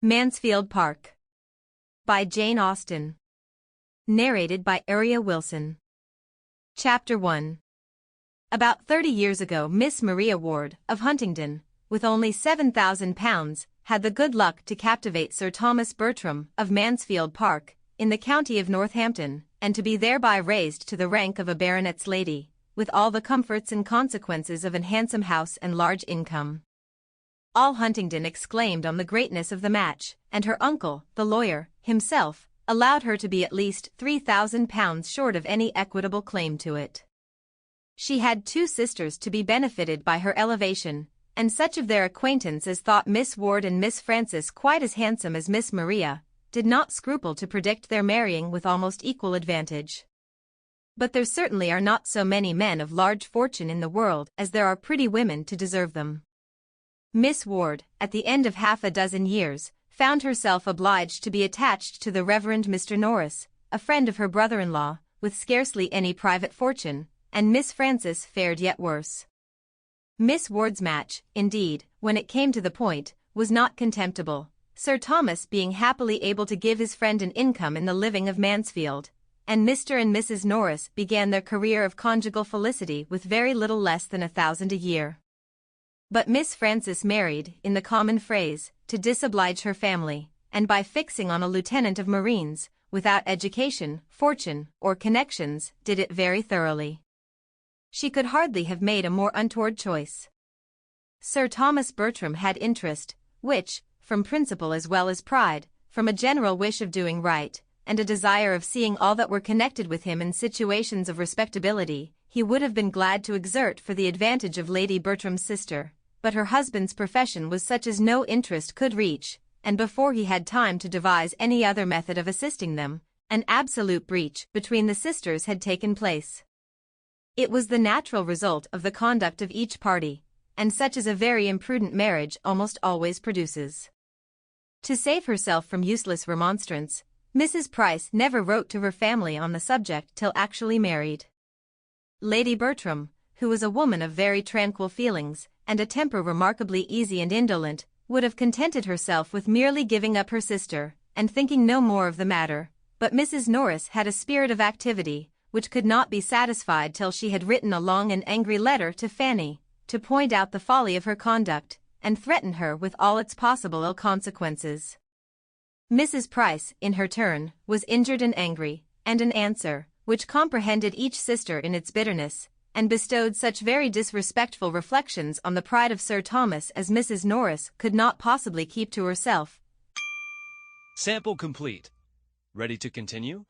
Mansfield Park. By Jane Austen. Narrated by Aria Wilson. Chapter 1. About 30 years ago, Miss Maria Ward, of Huntingdon, with only £7,000, had the good luck to captivate Sir Thomas Bertram, of Mansfield Park, in the county of Northampton, and to be thereby raised to the rank of a baronet's lady, with all the comforts and consequences of an handsome house and large income. All Huntingdon exclaimed on the greatness of the match, and her uncle, the lawyer, himself, allowed her to be at least £3,000 short of any equitable claim to it. She had two sisters to be benefited by her elevation, and such of their acquaintance as thought Miss Ward and Miss Frances quite as handsome as Miss Maria, did not scruple to predict their marrying with almost equal advantage. But there certainly are not so many men of large fortune in the world as there are pretty women to deserve them. Miss Ward, at the end of half a dozen years, found herself obliged to be attached to the Reverend Mr. Norris, a friend of her brother-in-law, with scarcely any private fortune, and Miss Frances fared yet worse. Miss Ward's match, indeed, when it came to the point, was not contemptible, Sir Thomas being happily able to give his friend an income in the living of Mansfield, and Mr. and Mrs. Norris began their career of conjugal felicity with very little less than £1,000 a year. But Miss Frances married, in the common phrase, to disoblige her family, and by fixing on a lieutenant of marines, without education, fortune, or connections, did it very thoroughly. She could hardly have made a more untoward choice. Sir Thomas Bertram had interest, which, from principle as well as pride, from a general wish of doing right, and a desire of seeing all that were connected with him in situations of respectability, he would have been glad to exert for the advantage of Lady Bertram's sister, but her husband's profession was such as no interest could reach, and before he had time to devise any other method of assisting them, an absolute breach between the sisters had taken place. It was the natural result of the conduct of each party, and such as a very imprudent marriage almost always produces. To save herself from useless remonstrance, Mrs. Price never wrote to her family on the subject till actually married. Lady Bertram, who was a woman of very tranquil feelings, and a temper remarkably easy and indolent, would have contented herself with merely giving up her sister, and thinking no more of the matter, but Mrs. Norris had a spirit of activity, which could not be satisfied till she had written a long and angry letter to Fanny, to point out the folly of her conduct, and threaten her with all its possible ill consequences. Mrs. Price, in her turn, was injured and angry, and an answer, which comprehended each sister in its bitterness, and bestowed such very disrespectful reflections on the pride of Sir Thomas as Mrs. Norris could not possibly keep to herself. Sample complete. Ready to continue?